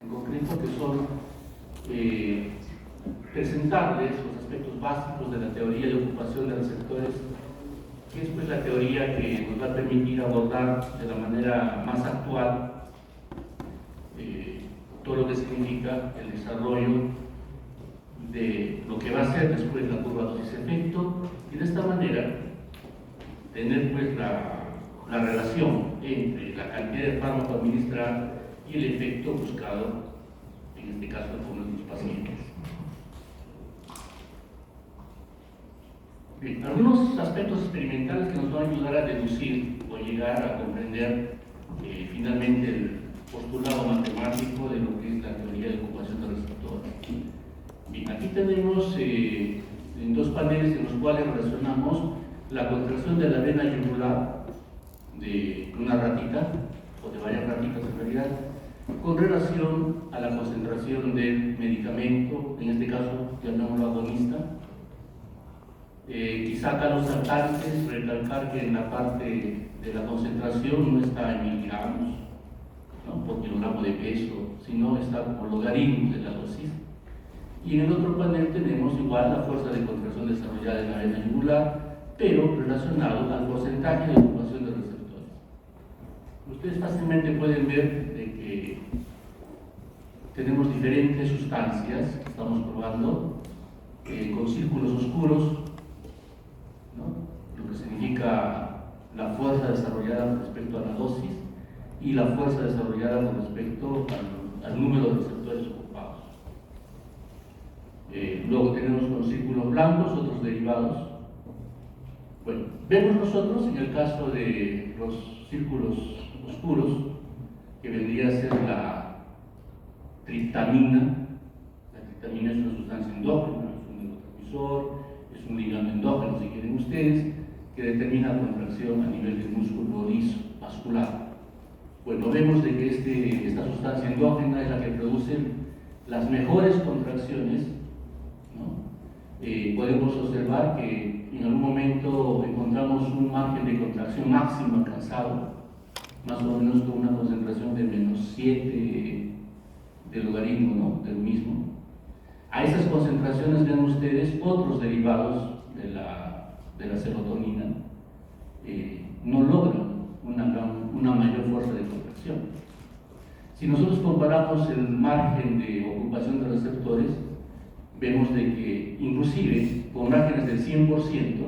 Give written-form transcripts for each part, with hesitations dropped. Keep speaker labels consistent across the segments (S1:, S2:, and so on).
S1: en concreto, que son presentarles los aspectos básicos de la teoría de ocupación de receptores, que es pues la teoría que nos va a permitir abordar de la manera más actual todo lo que significa el desarrollo de lo que va a ser después la curva dosis-efecto, y de esta manera tener pues la relación entre la cantidad de fármaco administrado y el efecto buscado, en este caso con nuestros pacientes. Bien, algunos aspectos experimentales que nos van a ayudar a deducir o llegar a comprender finalmente el postulado matemático de lo que es la teoría de ocupación de receptores. Bien, aquí tenemos en dos paneles en los cuales relacionamos la contracción de la vena yugular de una ratita, o de varias ratitas en realidad, con relación a la concentración del medicamento, en este caso llamémoslo agonista. Quizá acá los saltantes, recalcar que en la parte de la concentración no está en miligramos, ¿no?, por kilogramo de peso, sino está por logaritmos de la dosis. Y en el otro panel tenemos igual la fuerza de contracción desarrollada en la vena yugular, pero relacionado al porcentaje de ocupación de receptores. Ustedes fácilmente pueden ver de que tenemos diferentes sustancias que estamos probando con círculos oscuros, ¿no?, lo que significa la fuerza desarrollada con respecto a la dosis y la fuerza desarrollada con respecto al número de receptores ocupados. Luego tenemos con círculos blancos otros derivados. Bueno, vemos nosotros en el caso de los círculos oscuros, que vendría a ser la triptamina. La triptamina es una sustancia endógena, es un neurotransmisor, es un ligando endógeno, si quieren ustedes, que determina la contracción a nivel del músculo liso, vascular. Bueno, vemos de que esta sustancia endógena es la que produce las mejores contracciones, ¿no? Podemos observar que en algún momento encontramos un margen de contracción máximo alcanzado, más o menos con una concentración de -7 del logaritmo, ¿no?, del mismo. A esas concentraciones ven ustedes otros derivados de la serotonina no logran una mayor fuerza de contracción. Si nosotros comparamos el margen de ocupación de receptores, vemos de que inclusive con márgenes del 100%,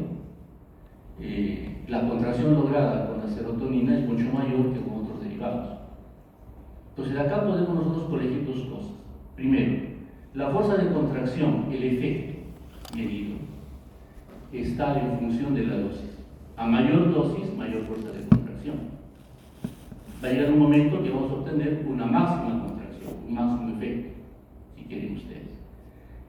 S1: la contracción lograda con la serotonina es mucho mayor que con otros derivados. Entonces acá podemos nosotros colegir dos cosas. Primero, la fuerza de contracción, el efecto medido, está en función de la dosis. A mayor dosis, mayor fuerza de contracción. Va a llegar un momento que vamos a obtener una máxima contracción, un máximo efecto, si quieren ustedes.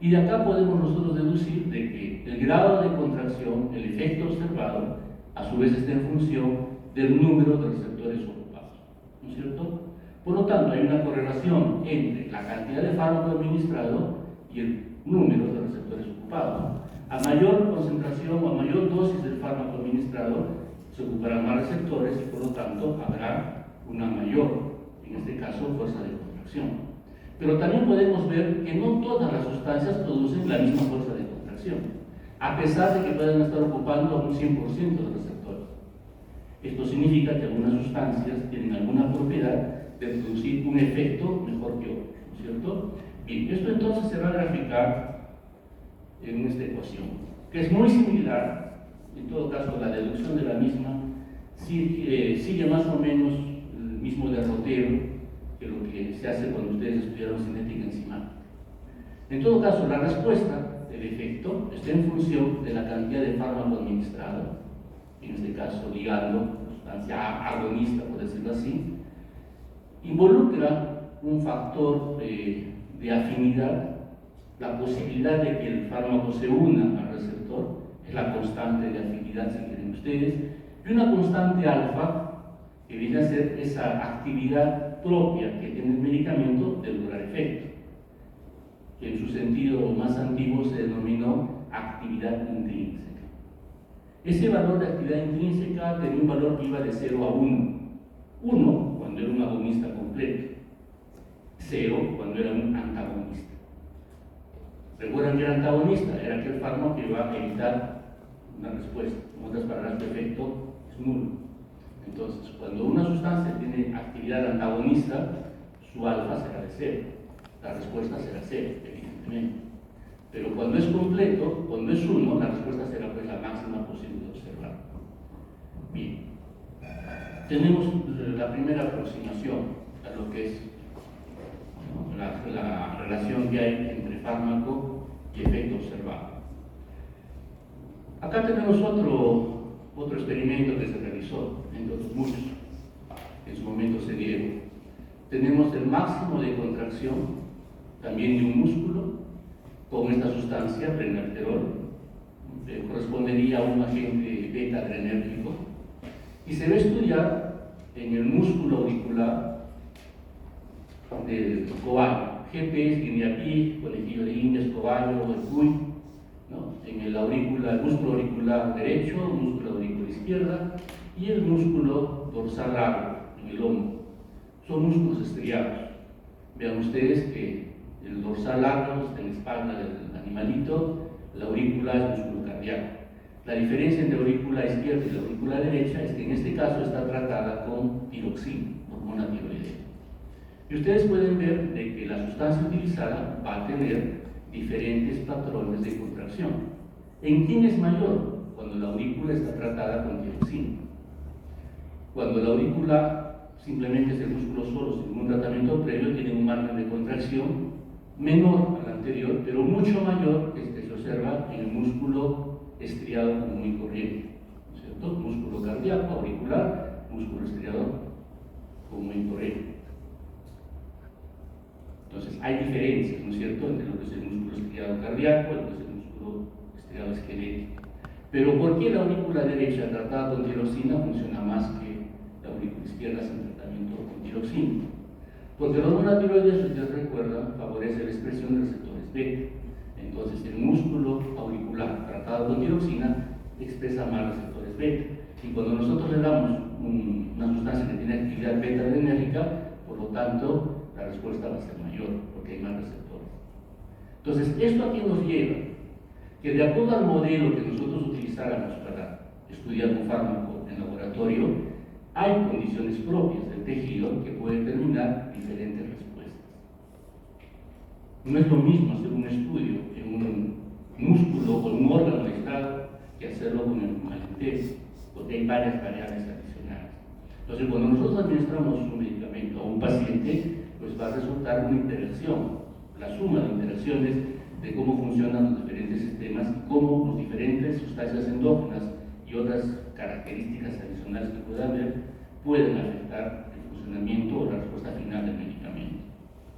S1: Y de acá podemos nosotros deducir de que el grado de contracción, el efecto observado, a su vez está en función del número de receptores ocupados, ¿no es cierto? Por lo tanto, hay una correlación entre la cantidad de fármaco administrado y el número de receptores ocupados. A mayor concentración o a mayor dosis del fármaco administrado, se ocuparán más receptores y por lo tanto habrá una mayor, en este caso, fuerza de contracción. Pero también podemos ver que no todas las sustancias producen la misma fuerza de contracción, a pesar de que puedan estar ocupando un 100% de receptores. Esto significa que algunas sustancias tienen alguna propiedad de producir un efecto mejor que otro, ¿no es cierto? Bien, esto entonces se va a graficar en esta ecuación, que es muy similar, en todo caso la deducción de la misma sigue más o menos el mismo derrotero que lo que se hace cuando ustedes estudiaron cinética enzimática. En todo caso, la respuesta del efecto está en función de la cantidad de fármaco administrado, en este caso ligando, sustancia agonista, por decirlo así, involucra un factor de afinidad, la posibilidad de que el fármaco se una al receptor, es la constante de afinidad, si quieren ustedes, y una constante alfa, que viene a ser esa actividad propia que tiene el medicamento de lograr efecto, que en su sentido más antiguo se denominó actividad intrínseca. Ese valor de actividad intrínseca tenía un valor que iba de 0 a 1. 1 cuando era un agonista completo, 0 cuando era un antagonista. Recuerdan que era antagonista, era aquel fármaco que va a evitar una respuesta. En otras palabras, su efecto es nulo. Entonces, cuando una sustancia tiene actividad antagonista, su alfa será de 0. La respuesta será 0, evidentemente. Pero cuando es completo, cuando es 1, la respuesta será pues la máxima posible de observar. Bien. Tenemos la primera aproximación a lo que es, ¿no?, la relación que hay entre fármaco y efecto observado. Acá tenemos otro experimento que se realizó, entre otros muchos, en su momento se dieron. Tenemos el máximo de contracción, también de un músculo, con esta sustancia, prenerterol, que correspondería a un agente beta-adrenérgico, y se va a estudiar en el músculo auricular del cobayo, GPS, guinea-pig, conejillo de indias, cobayo, el cuy, ¿no?, en el músculo auricular derecho, el músculo auricular izquierda y el músculo dorsal largo en el hombro. Son músculos estriados. Vean ustedes que el dorsal largo está en la espalda del animalito, la aurícula es músculo cardíaco. La diferencia entre la aurícula izquierda y la aurícula derecha es que en este caso está tratada con tiroxina, hormona tiroidea. Y ustedes pueden ver de que la sustancia utilizada va a tener diferentes patrones de contracción. ¿En quién es mayor? Cuando la aurícula está tratada con tiroxina. Cuando la aurícula simplemente es el músculo solo, sin ningún tratamiento previo, tiene un margen de contracción menor al anterior, pero mucho mayor que este se observa en el músculo estriado común y corriente, ¿cierto? Músculo cardíaco, auricular, músculo estriado común y corriente. Entonces, hay diferencias, ¿no es cierto?, entre lo que es el músculo estriado cardíaco y lo que es el músculo estriado esquelético. Pero ¿por qué la aurícula derecha tratada con tiroxina funciona más que la aurícula izquierda sin tratamiento con tiroxina? Porque la hormona tiroidea, si ustedes recuerdan, favorece la expresión de receptores beta. Entonces, el músculo auricular tratado con tiroxina expresa más receptores beta. Y cuando nosotros le damos una sustancia que tiene actividad beta-adrenérgica, por lo tanto, la respuesta va a ser mayor, porque hay más receptores. Entonces, ¿esto a qué nos lleva? Que de acuerdo al modelo que nosotros utilizáramos para estudiar un fármaco en laboratorio, hay condiciones propias del tejido que pueden determinar diferentes respuestas. No es lo mismo hacer un estudio en un músculo o un órgano del estado que hacerlo con el animal entero, porque hay varias variables adicionales. Entonces, cuando nosotros administramos un medicamento a un paciente, pues va a resultar una interacción, la suma de interacciones de cómo funcionan los diferentes sistemas y cómo las diferentes sustancias endógenas y otras características adicionales que pueda haber pueden afectar el funcionamiento o la respuesta final del medicamento.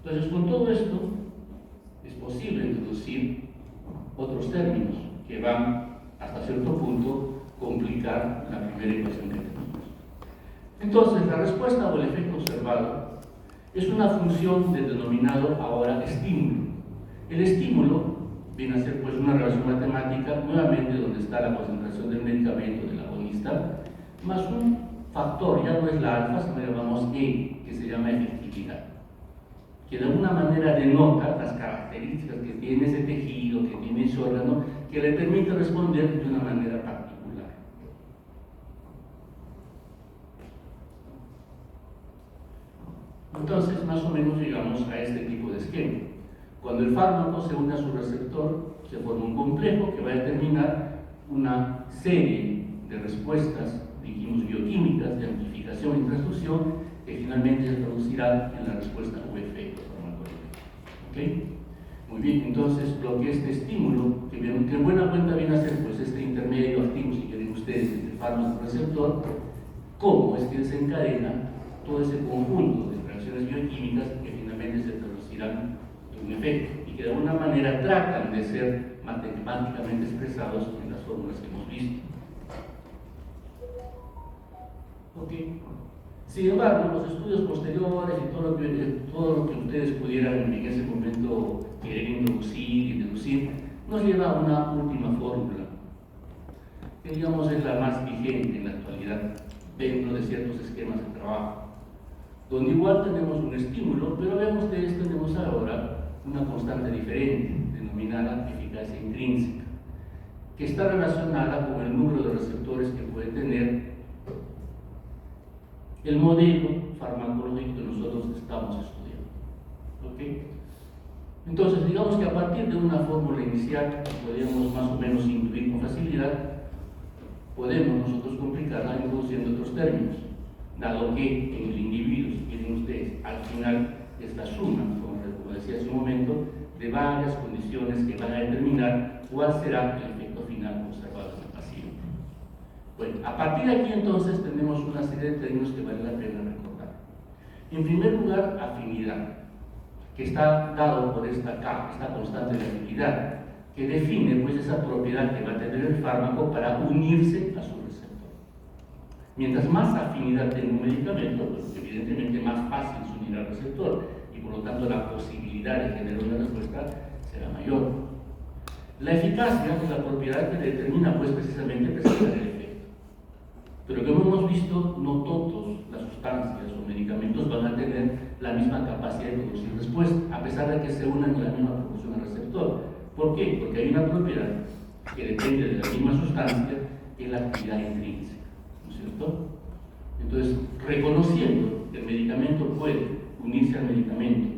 S1: Entonces, con todo esto es posible introducir otros términos que van hasta cierto punto complicar la primera ecuación que tenemos. Entonces, la respuesta o el efecto observado es una función del denominado ahora estímulo. El estímulo viene a ser pues una relación matemática, nuevamente donde está la concentración del medicamento del agonista, más un factor, ya no es la alfa, sino llamamos E, que se llama efectividad, que de alguna manera denota las características que tiene ese tejido, que tiene ese órgano, que le permite responder de una manera particular. Entonces, más o menos llegamos a este tipo de esquema. Cuando el fármaco se une a su receptor, se forma un complejo que va a determinar una serie de respuestas, dijimos bioquímicas, de amplificación y transducción, que finalmente se traducirán en la respuesta o efecto farmacológico. ¿Okay? Muy bien, entonces lo que este estímulo, que en buena cuenta viene a ser pues este intermedio activo, si quieren ustedes, entre fármaco y receptor, cómo es que desencadena todo ese conjunto de reacciones bioquímicas que finalmente se traducirán en un efecto y que de alguna manera tratan de ser matemáticamente expresados en las fórmulas que hemos visto. Okay. Sin embargo, los estudios posteriores y todo lo que ustedes pudieran en ese momento querer introducir y deducir, nos lleva a una última fórmula, que digamos es la más vigente en la actualidad dentro de ciertos esquemas de trabajo. donde igual tenemos un estímulo, pero vean ustedes, tenemos ahora una constante diferente, denominada eficacia intrínseca, que está relacionada con el número de receptores que puede tener el modelo farmacológico que nosotros estamos estudiando. ¿Okay? Entonces, digamos que a partir de una fórmula inicial, podríamos más o menos intuir con facilidad, podemos nosotros complicarla introduciendo otros términos, dado que en el individuo, si quieren ustedes, al final es la suma, como decía hace un momento, de varias condiciones que van a determinar cuál será el efecto final observado en el paciente. Bueno, a partir de aquí entonces tenemos una serie de términos que vale la pena recordar. En primer lugar, afinidad, que está dado por esta constante de afinidad, que define pues esa propiedad que va a tener el fármaco para unirse a su receptor. Mientras más afinidad tenga un medicamento, pues evidentemente más fácil se unirá al receptor y por lo tanto la posibilidad de generar una respuesta será mayor. La eficacia es la propiedad que determina pues precisamente presentar el efecto. Pero como hemos visto, no todas las sustancias o medicamentos van a tener la misma capacidad de producir respuesta, a pesar de que se unan en la misma proporción al receptor. ¿Por qué? Porque hay una propiedad que depende de la misma sustancia, que es la actividad intrínseca, ¿no es cierto? Entonces, reconociendo que el medicamento puede unirse al medicamento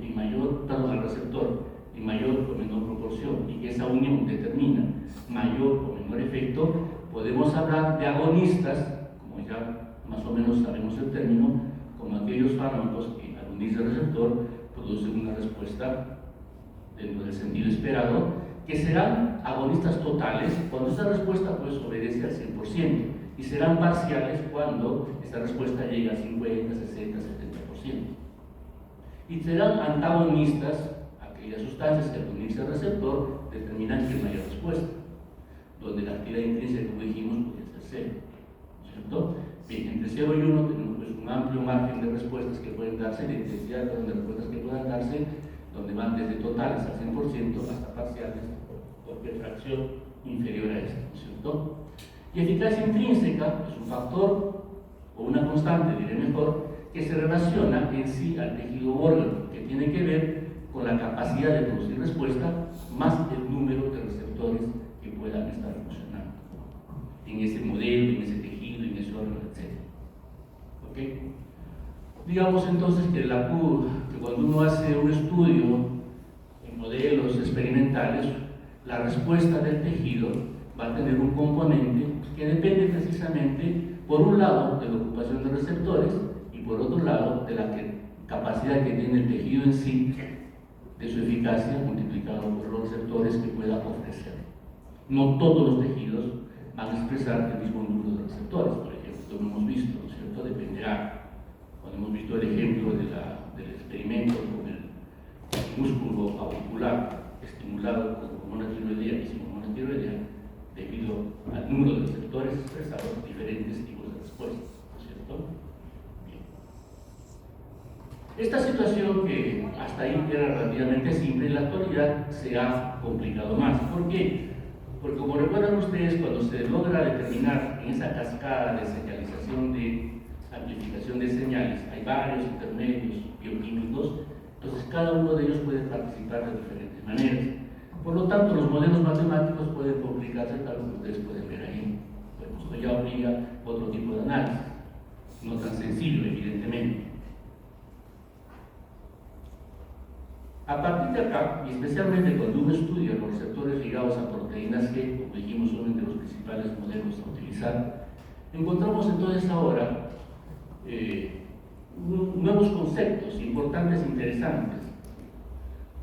S1: al receptor en mayor o menor proporción y que esa unión determina mayor o menor efecto, podemos hablar de agonistas, como ya más o menos sabemos el término, como aquellos fármacos que al unirse al receptor producen una respuesta dentro del sentido esperado, que serán agonistas totales cuando esa respuesta pues obedece al 100% y serán parciales cuando esa respuesta llega al 50, 60, 70%. Y serán antagonistas aquellas sustancias que al unirse al receptor determinan que no haya respuesta, donde la actividad intrínseca, como dijimos, podría ser cero, ¿cierto? Bien, entre 0 y 1 tenemos pues un amplio margen de respuestas que pueden darse, de intensidad de respuestas que puedan darse, donde van desde totales al 100% hasta parciales o cualquier fracción inferior a esto, ¿no es cierto? Y eficacia intrínseca es un factor o una constante, diré mejor, que se relaciona en sí al tejido órgano, que tiene que ver con la capacidad de producir respuesta más el número de receptores que puedan estar funcionando en ese modelo, en ese tejido, en ese órgano, etc. ¿Okay? Digamos entonces que cuando uno hace un estudio en modelos experimentales, la respuesta del tejido va a tener un componente que depende precisamente, por un lado, de la ocupación de receptores y por otro lado, de la capacidad que tiene el tejido en sí, de su eficacia multiplicado por los receptores que pueda ofrecer. No todos los tejidos van a expresar el mismo número de receptores, por ejemplo, como hemos visto, ¿no es cierto? Dependerá. Cuando hemos visto el ejemplo del experimento con el músculo auricular estimulado con una tiroidea y sin una tiroidea, debido al número de receptores expresados, diferentes tipos de respuestas, ¿no es cierto? Bien. Esta situación, que hasta ahí era relativamente simple, en la actualidad se ha complicado más. ¿Por qué? Porque como recuerdan ustedes, cuando se logra determinar en esa cascada de señalización de amplificación de señales, hay varios intermedios bioquímicos, entonces cada uno de ellos puede participar de diferentes maneras. Por lo tanto, los modelos matemáticos pueden complicarse, tal como ustedes pueden ver ahí. Bueno, esto ya obliga otro tipo de análisis, no tan sencillo, evidentemente. A partir de acá, y especialmente cuando uno estudia los receptores ligados a proteínas G, como dijimos, son entre los principales modelos a utilizar, encontramos entonces ahora nuevos conceptos importantes e interesantes.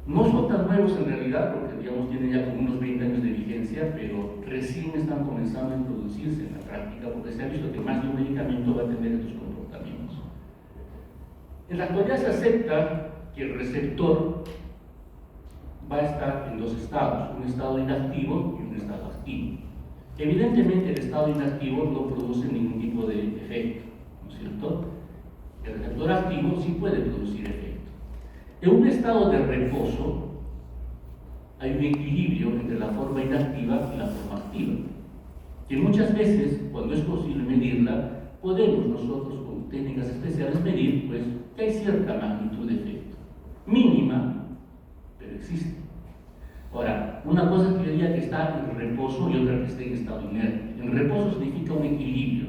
S1: No son tan nuevos en realidad, porque digamos tienen ya como unos 20 años de vigencia, pero recién están comenzando a introducirse en la práctica, porque se ha visto que más de un medicamento va a tener estos comportamientos. En la actualidad se acepta que el receptor va a estar en dos estados, un estado inactivo y un estado activo. Evidentemente el estado inactivo no produce ningún tipo de efecto, ¿no es cierto? El receptor activo sí puede producir efecto. En un estado de reposo hay un equilibrio entre la forma inactiva y la forma activa, que muchas veces, cuando es posible medirla, podemos nosotros con técnicas especiales medir pues que hay cierta magnitud de efecto, mínima, pero existe. Ahora, una cosa es que yo diría que está en reposo y otra que esté en estado inerte. En reposo significa un equilibrio,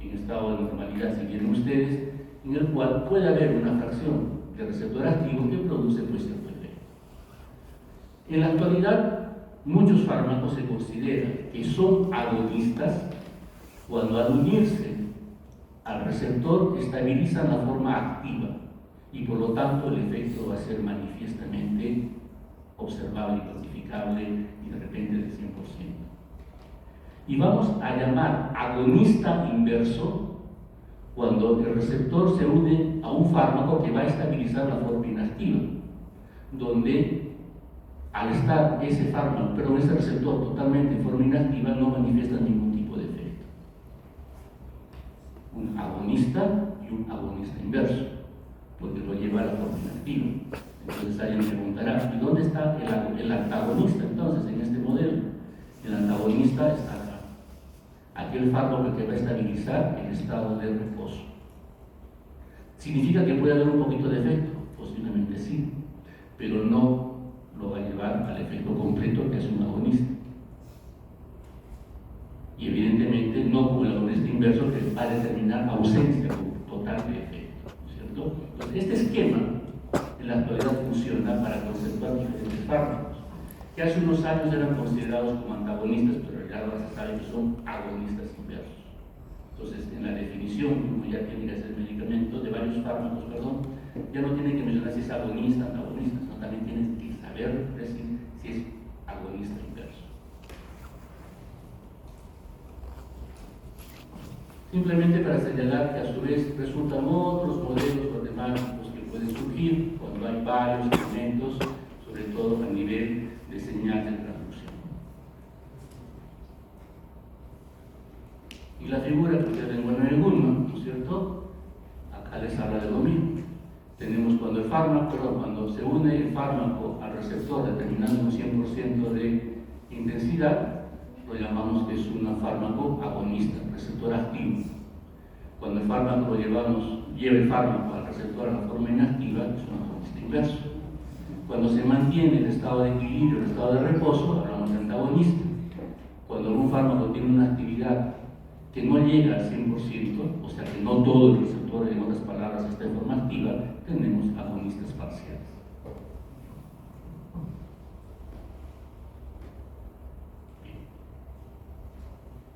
S1: en estado de normalidad, si quieren ustedes, en el cual puede haber una fracción de receptor activo que produce pues cierto efecto. En la actualidad, muchos fármacos se consideran que son agonistas cuando al unirse al receptor estabilizan la forma activa y por lo tanto el efecto va a ser manifiestamente observable y cuantificable y de repente del 100%. Y vamos a llamar agonista inverso cuando el receptor se une a un fármaco que va a estabilizar la forma inactiva, donde al estar ese fármaco, pero ese receptor totalmente en forma inactiva, no manifiesta ningún tipo de efecto. Un agonista y un agonista inverso, porque lo lleva a la forma inactiva. Entonces alguien me preguntará, ¿y dónde está el antagonista entonces en este modelo? El antagonista está acá. Aquel fármaco que va a estabilizar el estado de reposo. ¿Significa que puede haber un poquito de efecto? Posiblemente sí, pero no lo va a llevar al efecto completo que es un agonista. Y evidentemente no como el agonista inverso que va a determinar ausencia total de efecto, ¿cierto? Entonces, este esquema en la actualidad funciona para conceptuar diferentes fármacos, que hace unos años eran considerados como antagonistas, pero ya ahora se sabe que son agonistas inversos. Entonces, en la definición, como ya tiene que ser medicamento de varios fármacos, ya no tienen que mencionar si es agonista, antagonista, sino también tienen que saber decir si es agonista inverso. Simplemente para señalar que a su vez resultan otros modelos matemáticos que pueden surgir cuando hay varios elementos, sobre todo a nivel de señal de transducción. Y la figura que ustedes ven en el Goodman, ¿no es cierto? Acá les habla de lo mismo. Tenemos cuando cuando se une el fármaco al receptor determinando un 100% de intensidad, lo llamamos que es un fármaco agonista, receptor activo. Cuando el fármaco lleva el fármaco al receptor a la forma inactiva, es un agonista inverso. Cuando se mantiene el estado de equilibrio, el estado de reposo, hablamos de antagonista. Cuando un fármaco tiene una actividad que no llega al 100%, o sea que no todo el receptor, en otras palabras, está en forma activa, tenemos agonistas parciales.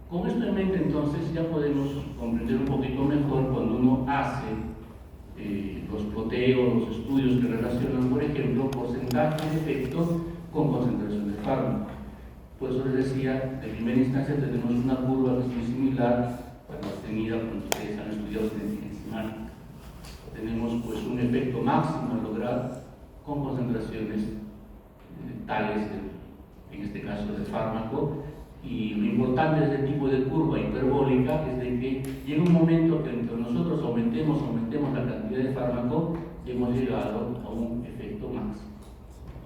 S1: Con esto en mente, entonces, ya podemos comprender un poquito mejor cuando uno hace los ploteos, los estudios que relacionan, por ejemplo, porcentaje de efecto con concentración de fármaco. Por eso les decía, de primera instancia tenemos una curva que es muy similar a la obtenida cuando ustedes han estudiado genética enzimática. Tenemos pues un efecto máximo a lograr con concentraciones tales, en este caso del fármaco, y lo importante de este tipo de curva hiperbólica es de que llega un momento que entre nosotros aumentemos la cantidad de fármaco, hemos llegado a un efecto máximo.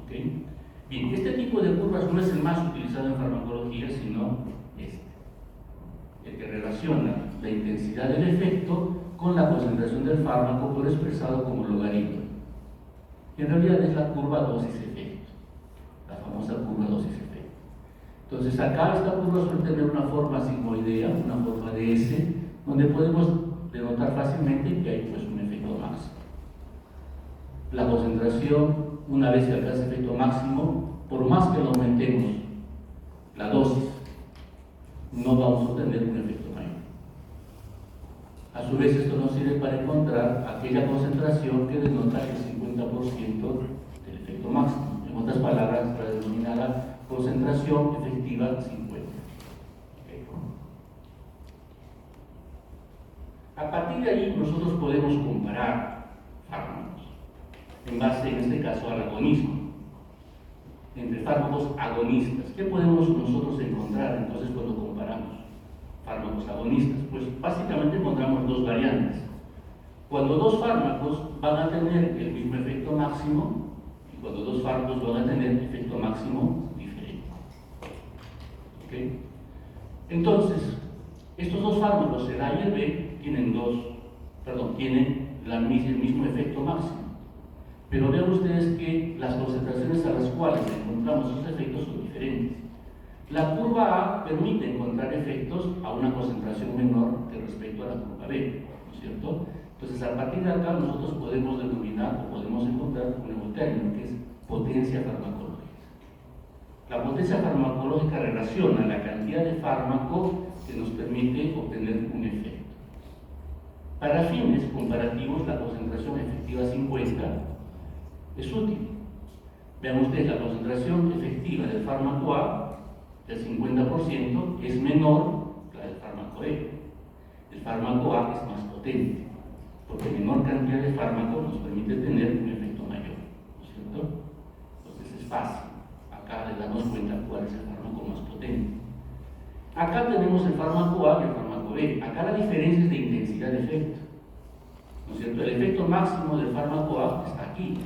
S1: ¿Okay? Bien, este tipo de curvas no es el más utilizado en farmacología, sino el que relaciona la intensidad del efecto con la concentración del fármaco, pero expresado como logaritmo. En realidad es la curva dosis-efecto, la famosa curva dosis-efecto. Entonces acá esta curva suele tener una forma sigmoidea, una forma de S, donde podemos denotar fácilmente que hay pues un efecto máximo. La concentración, una vez que alcanza efecto máximo, por más que lo aumentemos la dosis, no vamos a obtener un efecto mayor. A su vez, esto nos sirve para encontrar aquella concentración que denota el 50% del efecto máximo. En otras palabras, la denominada concentración efectiva 50. Okay. A partir de ahí, nosotros podemos comparar fármacos en base, en este caso, al agonismo, entre fármacos agonistas. ¿Qué podemos nosotros encontrar entonces cuando comparamos fármacos agonistas? Pues básicamente encontramos dos variantes. Cuando dos fármacos van a tener el mismo efecto máximo y cuando dos fármacos van a tener efecto máximo diferente. ¿Okay? Entonces, estos dos fármacos, el A y el B, tienen el mismo efecto máximo. Pero vean ustedes que las concentraciones a las cuales encontramos esos efectos son diferentes. La curva A permite encontrar efectos a una concentración menor que respecto a la curva B, ¿no es cierto? Entonces, a partir de acá nosotros podemos denominar o podemos encontrar un nuevo término que es potencia farmacológica. La potencia farmacológica relaciona la cantidad de fármaco que nos permite obtener un efecto. Para fines comparativos, la concentración efectiva 50 es útil. Vean ustedes, la concentración efectiva del fármaco A, del 50%, es menor que la del fármaco B. El fármaco A es más potente, porque menor cantidad de fármaco nos permite tener un efecto mayor, ¿no es cierto? Entonces es fácil. Acá le damos cuenta cuál es el fármaco más potente. Acá tenemos el fármaco A y el fármaco B. Acá la diferencia es de intensidad de efecto, ¿no es cierto? El efecto máximo del fármaco A está aquí.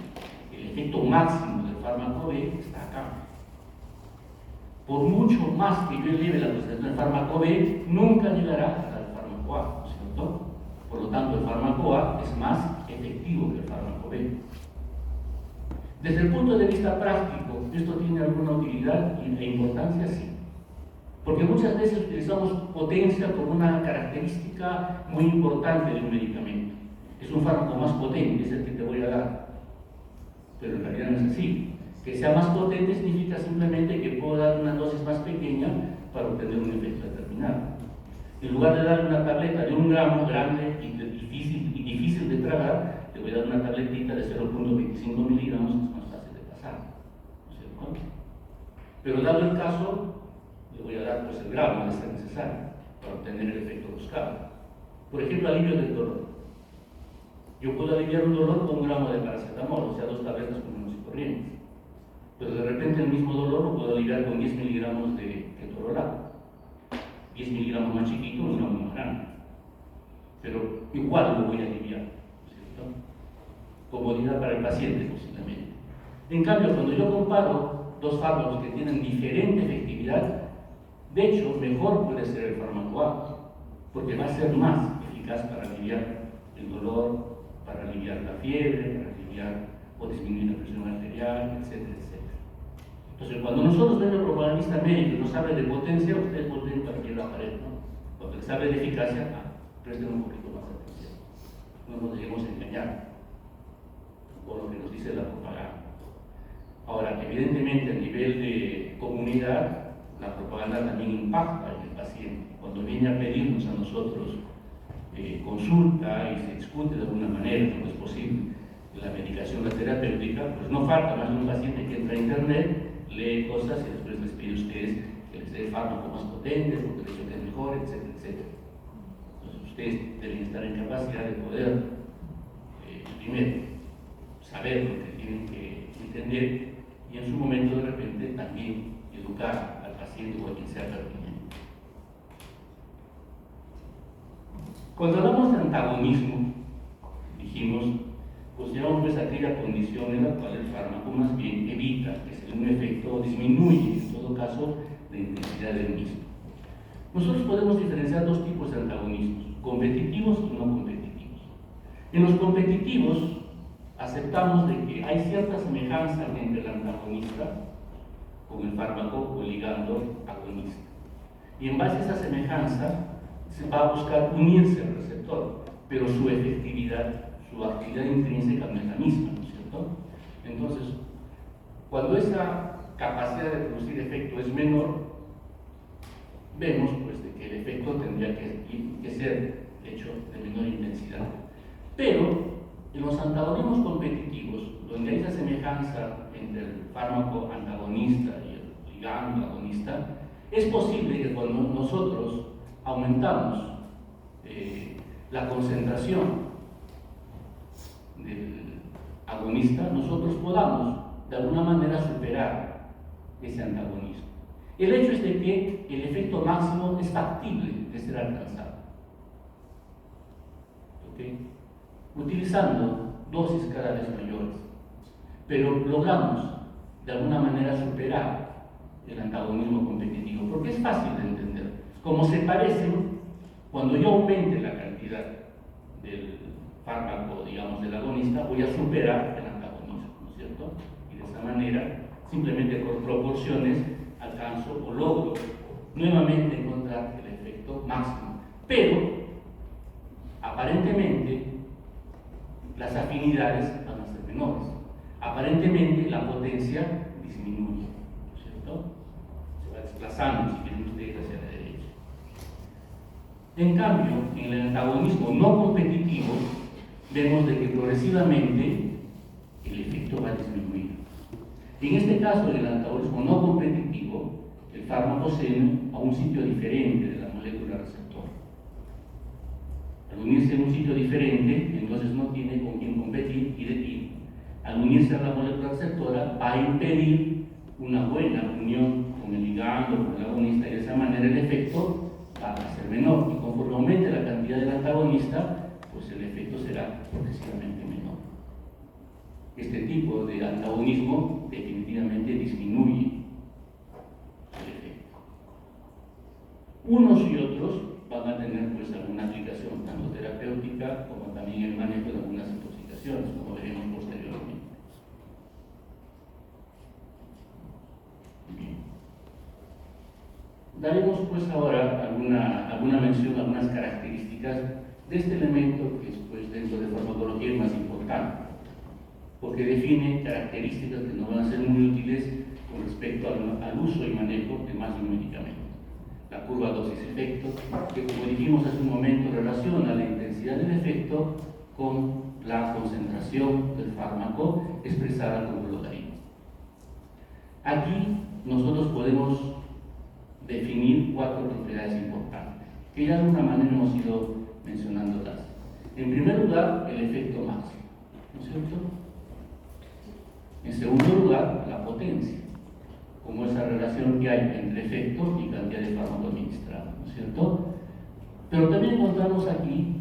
S1: El efecto máximo del fármaco B está acá. Por mucho más que yo eleve la concentración del fármaco B, nunca llegará hasta el fármaco A, ¿no es cierto? Por lo tanto, el fármaco A es más efectivo que el fármaco B. Desde el punto de vista práctico, ¿esto tiene alguna utilidad e importancia? Sí. Porque muchas veces utilizamos potencia como una característica muy importante de un medicamento. Es un fármaco más potente, es el que te voy a dar. Pero en realidad no es así. Que sea más potente significa simplemente que puedo dar una dosis más pequeña para obtener un efecto determinado. En lugar de darle una tableta de 1 gramo grande y difícil de tragar, le voy a dar una tabletita de 0.25 miligramos que es más fácil de pasar, ¿no es cierto? Pero dado el caso, le voy a dar pues el gramo de ser necesario para obtener el efecto buscado. Por ejemplo, alivio del dolor. Yo puedo aliviar un dolor con 1 gramo de paracetamol, o sea, 2 tabletas comunes y corrientes. Pero de repente el mismo dolor lo puedo aliviar con 10 miligramos de ketorolaco. 10 miligramos más chiquito, 1 gramo más grande. Pero igual lo voy a aliviar, ¿cierto? Comodidad para el paciente, posiblemente. En cambio, cuando yo comparo dos fármacos que tienen diferente efectividad, de hecho, mejor puede ser el fármaco A, porque va a ser más eficaz para aliviar el dolor, para aliviar la fiebre, para aliviar o disminuir la presión arterial, etcétera, etcétera. Entonces, cuando nosotros vemos propagandista médico y nos habla de potencia, ustedes vuelven para aquí la pared, ¿no? Cuando les habla de eficacia, presten un poquito más de atención. No nos dejemos engañar por lo que nos dice la propaganda. Ahora, evidentemente, a nivel de comunidad, la propaganda también impacta en el paciente. Cuando viene a pedirnos a nosotros consulta y se discute de alguna manera, no es posible, la medicación, la terapéutica, pues no falta más de un paciente que entra a internet, lee cosas y después les pide a ustedes que les dé fármaco más potente, porque les dice que es mejor, etcétera, etcétera. Entonces ustedes deben estar en capacidad de poder, primero, saber lo que tienen que entender y en su momento de repente también educar al paciente o a quien sea pertinente. Cuando hablamos de antagonismo, dijimos, consideramos pues aquella condición en la cual el fármaco más bien evita que se dé un efecto o disminuye, en todo caso, la intensidad del mismo. Nosotros podemos diferenciar dos tipos de antagonismos, competitivos y no competitivos. En los competitivos, aceptamos de que hay cierta semejanza entre el antagonista con el fármaco o el ligando agonista. Y en base a esa semejanza, se va a buscar unirse al receptor, pero su efectividad, su actividad intrínseca no es la misma, ¿no es cierto? Entonces, cuando esa capacidad de producir efecto es menor, vemos pues, de que el efecto tendría que ser, de hecho, de menor intensidad. Pero, en los antagonismos competitivos, donde hay esa semejanza entre el fármaco antagonista y el ligando agonista, es posible que cuando nosotros aumentamos la concentración del agonista, nosotros podamos de alguna manera superar ese antagonismo. El hecho es de que el efecto máximo es factible de ser alcanzado. ¿Okay? Utilizando dosis cada vez mayores, pero logramos de alguna manera superar el antagonismo competitivo, porque es fácil de entender. Como se parecen, cuando yo aumente la cantidad del fármaco, digamos, del agonista, voy a superar el antagonismo, ¿no es cierto? Y de esa manera, simplemente por proporciones, alcanzo o logro nuevamente encontrar el efecto máximo. Pero, aparentemente, las afinidades van a ser menores. Aparentemente, la potencia disminuye, ¿no es cierto? Se va desplazando, si quieren ustedes, hacia la derecha. En cambio, en el antagonismo no competitivo, vemos de que progresivamente el efecto va a disminuir. En este caso, en el antagonismo no competitivo, el fármaco se une a un sitio diferente de la molécula receptora. Al unirse en un sitio diferente, entonces no tiene con quién competir y al unirse a la molécula receptora va a impedir una buena unión con el ligando, con el agonista, y de esa manera el efecto va a ser menor. Y conforme aumente la cantidad del antagonista, pues el efecto será progresivamente menor. Este tipo de antagonismo definitivamente disminuye el efecto. Unos y otros van a tener pues alguna aplicación tanto terapéutica como también el manejo de algunas intoxicaciones, como veremos posteriormente. Bien. Daremos pues ahora alguna mención a algunas características de este elemento que es pues dentro de farmacología el más importante, porque define características que nos van a ser muy útiles con respecto al uso y manejo de más de un medicamento. La curva dosis-efecto, que como dijimos hace un momento, relaciona la intensidad del efecto con la concentración del fármaco expresada como logaritmo. Aquí nosotros podemos definir 4 propiedades importantes, que ya de alguna manera hemos ido mencionándolas. En primer lugar, el efecto máximo, ¿no es cierto? En segundo lugar, la potencia, como esa relación que hay entre efecto y cantidad de fármaco administrado, ¿no es cierto? Pero también encontramos aquí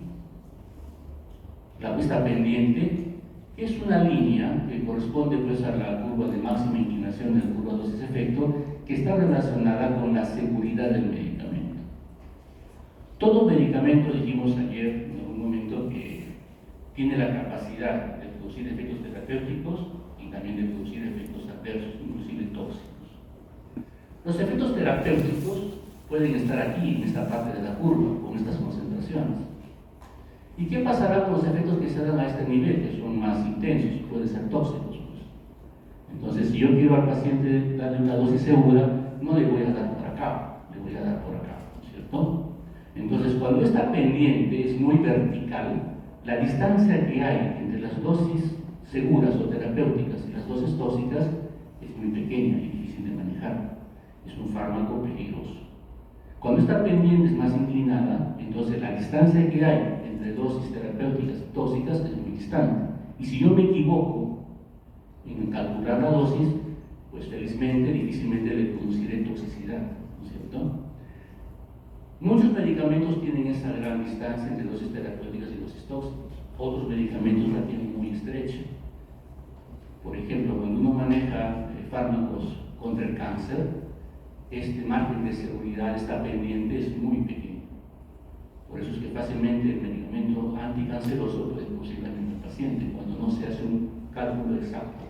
S1: la puesta pendiente, que es una línea que corresponde pues a la curva de máxima inclinación de la curva dosis-efecto, que está relacionada con la seguridad del medicamento. Todo medicamento, dijimos ayer en algún momento, que tiene la capacidad de producir efectos terapéuticos y también de producir efectos adversos, inclusive tóxicos. Los efectos terapéuticos pueden estar aquí, en esta parte de la curva, con estas concentraciones. ¿Y qué pasará con los efectos que se dan a este nivel, que son más intensos, pueden ser tóxicos? Pues? Entonces, si yo quiero al paciente darle una dosis segura, no le voy a dar por acá, le voy a dar por acá, ¿cierto? Entonces, cuando esta pendiente es muy vertical, la distancia que hay entre las dosis seguras o terapéuticas y las dosis tóxicas es muy pequeña y difícil de manejar. Es un fármaco peligroso. Cuando esta pendiente es más inclinada, entonces la distancia que hay entre dosis terapéuticas y tóxicas es muy distante. Y si yo me equivoco en calcular la dosis, pues felizmente difícilmente le produciré toxicidad, ¿no es cierto? Muchos medicamentos tienen esa gran distancia entre dosis terapéuticas y dosis tóxicas. Otros medicamentos la tienen muy estrecha. Por ejemplo, cuando uno maneja fármacos contra el cáncer, este margen de seguridad, esta pendiente es muy pequeño. Por eso es que fácilmente el medicamento anticanceroso puede producir daño al paciente cuando no se hace un cálculo exacto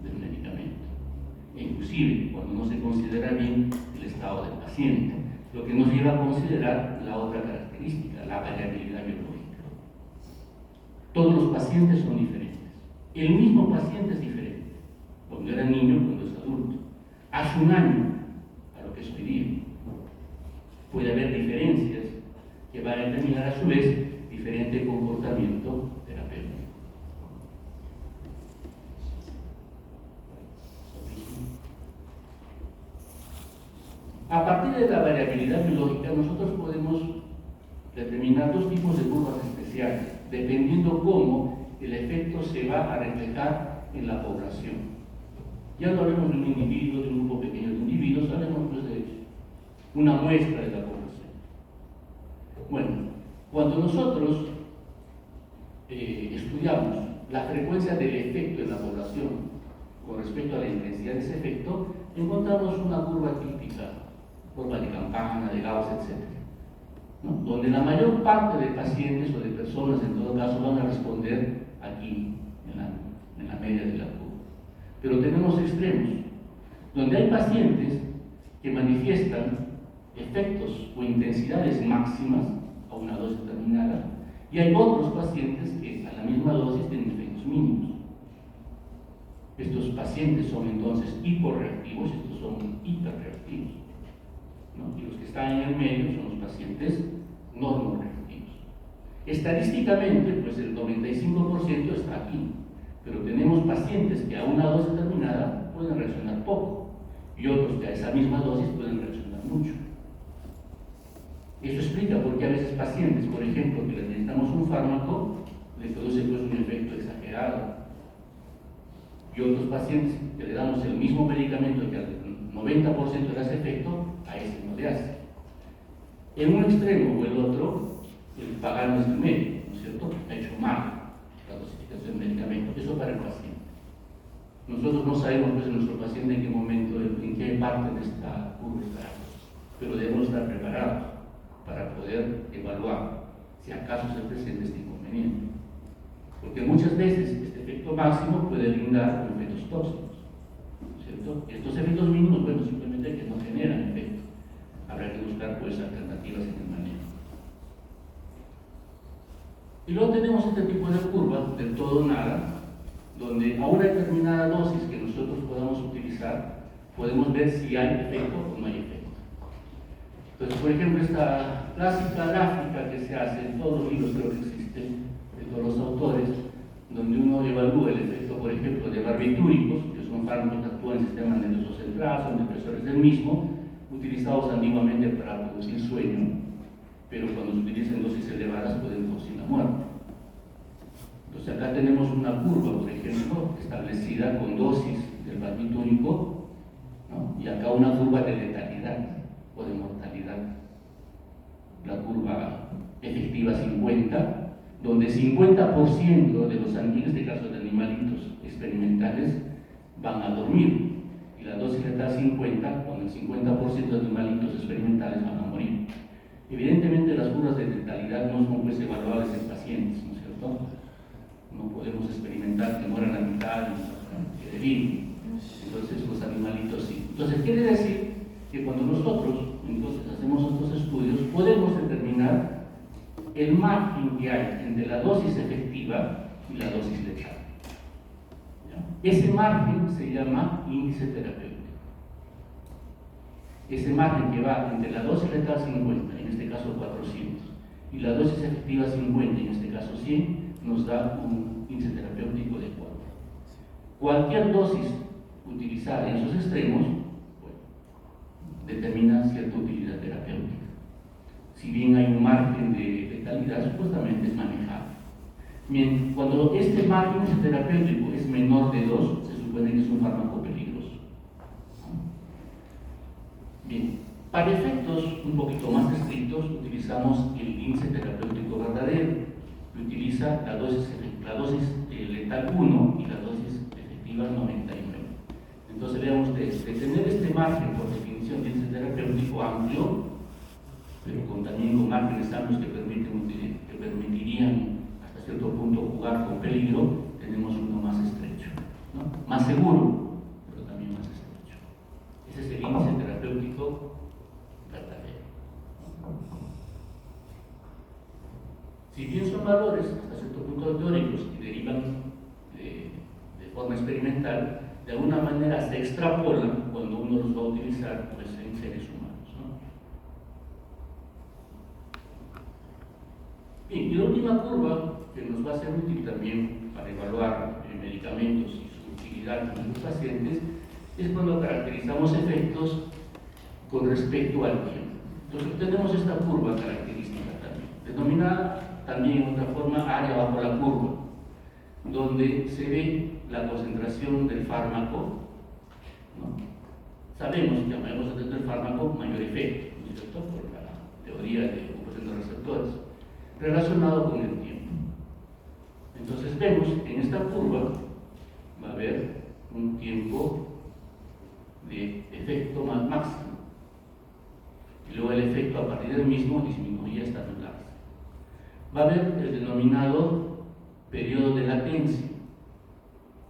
S1: del medicamento. E inclusive cuando no se considera bien el estado del paciente, lo que nos lleva a considerar la otra característica, la variabilidad biológica. Todos los pacientes son diferentes. El mismo paciente es diferente cuando era niño, cuando es adulto. Hace un año a lo que es hoy día. Puede haber diferencias que van a determinar a su vez diferente comportamiento terapéutico. A partir de la variabilidad biológica, nosotros podemos determinar 2 tipos de curvas especiales, dependiendo cómo el efecto se va a reflejar en la población. Ya no hablemos de un individuo, de un grupo pequeño de individuos, hablemos pues de una muestra de la población. Bueno, cuando nosotros estudiamos la frecuencia del efecto en la población con respecto a la intensidad de ese efecto, encontramos una curva típica, curva de Campana, de Gauss, etc. ¿no? Donde la mayor parte de pacientes o de personas, en todo caso, van a responder aquí, en la media de la curva. Pero tenemos extremos, donde hay pacientes que manifiestan efectos o intensidades máximas a una dosis determinada, y hay otros pacientes que a la misma dosis tienen efectos mínimos. Estos pacientes son entonces hiporreactivos, estos son hiperreactivos, ¿no? Y los que están en el medio son los pacientes normorreactivos. Estadísticamente, pues el 95% está aquí, pero tenemos pacientes que a una dosis determinada pueden reaccionar poco, y otros que a esa misma dosis pueden reaccionar mucho. Eso explica por qué a veces pacientes, por ejemplo, que les necesitamos un fármaco, les produce pues un efecto exagerado. Y otros pacientes que le damos el mismo medicamento que al 90% le hace efecto, a ese no le hace. En un extremo o el otro, el pagar es el medio, ¿no es cierto? Ha hecho mal la dosificación del medicamento. Eso para el paciente. Nosotros no sabemos pues en nuestro paciente en qué momento, en qué parte de esta curva está, pero debemos estar preparados para poder evaluar si acaso se presenta este inconveniente. Porque muchas veces este efecto máximo puede brindar con efectos tóxicos, ¿cierto? Estos efectos mínimos, bueno, simplemente que no generan efecto. Habrá que buscar pues alternativas en el manejo. Y luego tenemos este tipo de curva del todo o nada, donde a una determinada dosis que nosotros podamos utilizar, podemos ver si hay efecto o no hay efecto. Entonces, por ejemplo, esta clásica gráfica que se hace en todos los libros, creo que existen, de todos los autores, donde uno evalúa el efecto, por ejemplo, de barbitúricos, que son fármacos que actúan en el sistema nervioso central, son depresores del mismo, utilizados antiguamente para producir sueño, pero cuando se utilizan en dosis elevadas pueden producir la muerte. Entonces, acá tenemos una curva, por ejemplo, establecida con dosis del barbitúrico, ¿no? Y acá una curva de letalidad o de mortalidad. La curva efectiva 50, donde 50% de los en este caso de animalitos experimentales, van a dormir, y la dosis letal 50, con el 50% de animalitos experimentales van a morir. Evidentemente las curvas de letalidad no son pues evaluables en pacientes, ¿no es cierto? No podemos experimentar que mueran la mitad y que viven. Entonces los animalitos sí. Entonces quiere decir que cuando nosotros entonces hacemos estos estudios podemos determinar el margen que hay entre la dosis efectiva y la dosis letal. ¿Ya? Ese margen se llama índice terapéutico. Ese margen que va entre la dosis letal 50, en este caso 400, y la dosis efectiva 50, en este caso 100, nos da un índice terapéutico de 4. Cualquier dosis utilizada en esos extremos, bueno, determina cierta utilidad terapéutica. Si bien hay un margen de letalidad, supuestamente es manejable. Bien, cuando este margen terapéutico es menor de 2, se supone que es un fármaco peligroso. Bien, para efectos un poquito más estrictos, utilizamos el índice terapéutico verdadero, que utiliza la dosis letal 1 y la dosis efectiva 99. Entonces vean ustedes, de tener este margen por definición de índice terapéutico amplio, pero también con márgenes amplios que permitirían hasta cierto punto jugar con peligro, tenemos uno más estrecho, ¿no? Más seguro, pero también más estrecho. Ese es el índice terapéutico verdadero. Si bien son valores hasta cierto punto teóricos y derivan de forma experimental, de alguna manera se extrapolan cuando uno los va a utilizar pues, en seres humanos, ¿no? Bien, y la última curva que nos va a ser útil también para evaluar medicamentos y su utilidad en los pacientes es cuando caracterizamos efectos con respecto al tiempo. Entonces tenemos esta curva característica también, denominada también en otra forma área bajo la curva, donde se ve la concentración del fármaco, ¿no? Sabemos que a mayor concentración del fármaco, mayor efecto, ¿no es cierto? Por la teoría de ocupación de receptores, relacionado con el tiempo. Entonces vemos que en esta curva va a haber un tiempo de efecto máximo, y luego el efecto a partir del mismo disminuye hasta va a haber el denominado periodo de latencia,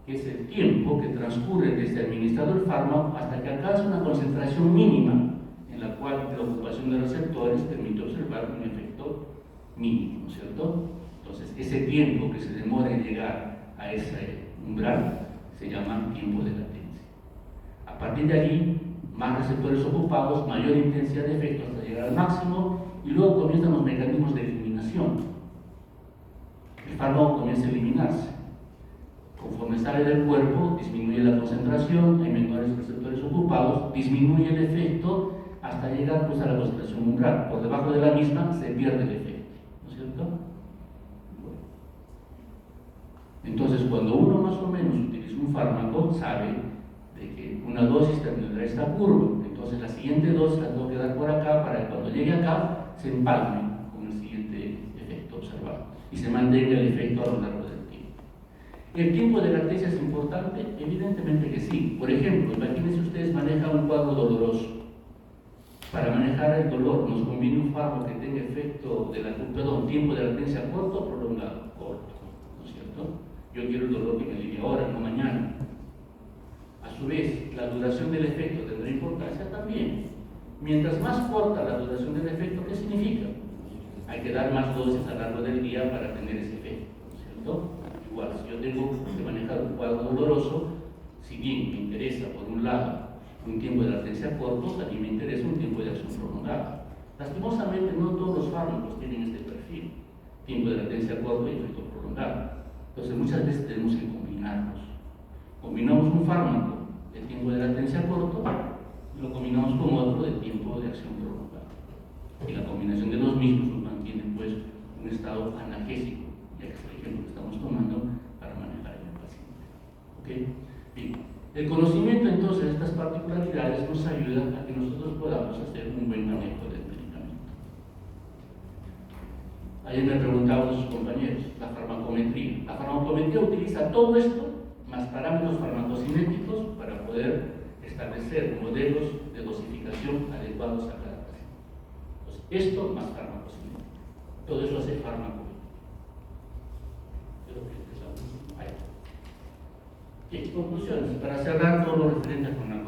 S1: que es el tiempo que transcurre desde administrado el fármaco hasta que alcanza una concentración mínima en la cual la ocupación de receptores permite observar un efecto mínimo, ¿no es cierto? Entonces, ese tiempo que se demora en llegar a ese umbral se llama tiempo de latencia. A partir de allí, más receptores ocupados, mayor intensidad de efecto hasta llegar al máximo, y luego comienzan los mecanismos de eliminación. El fármaco comienza a eliminarse. Conforme sale del cuerpo, disminuye la concentración, hay menores receptores ocupados, disminuye el efecto hasta llegar pues, a la concentración umbral. Por debajo de la misma se pierde el efecto, ¿no es cierto? Bueno. Entonces, cuando uno más o menos utiliza un fármaco, sabe de que una dosis tendrá esta curva. Entonces, la siguiente dosis la tengo que dar por acá para que cuando llegue acá se empalme con el siguiente efecto observado y se mantenga el efecto a lo largo del tiempo. ¿El tiempo de latencia es importante? Evidentemente que sí. Por ejemplo, imagínense ustedes manejan un cuadro doloroso. Para manejar el dolor, ¿nos conviene un fármaco que tenga efecto tiempo de latencia corto o prolongado? Corto, ¿no es cierto? Yo quiero el dolor que me alivie ahora, no mañana. A su vez, la duración del efecto tendrá importancia también. Mientras más corta la duración del efecto, ¿qué significa? Hay que dar más dosis a lo largo del día para tener ese efecto, ¿no es cierto? Igual, si yo tengo que manejar un cuadro doloroso, si bien me interesa, por un lado, un tiempo de latencia corto, también me interesa un tiempo de acción prolongada. Lastimosamente, no todos los fármacos tienen este perfil, tiempo de latencia corto y efecto prolongado. Entonces, muchas veces tenemos que combinarlos. Combinamos un fármaco de tiempo de latencia corto y lo combinamos con otro de tiempo de acción prolongada. Y la combinación de los mismos nos mantiene, pues, un estado analgésico, ya que es el ejemplo que estamos tomando para manejar al paciente. ¿Okay? Bien. El conocimiento entonces de estas particularidades nos ayuda a que nosotros podamos hacer un buen manejo del medicamento. Ayer me preguntaban sus compañeros, la farmacometría. La farmacometría utiliza todo esto, más parámetros farmacocinéticos, para poder establecer modelos de dosificación adecuados a cada paciente. Entonces, esto más farmacocinético. Todo eso hace farmacometría. Bien, conclusiones, para cerrar todo lo referente a farmacología.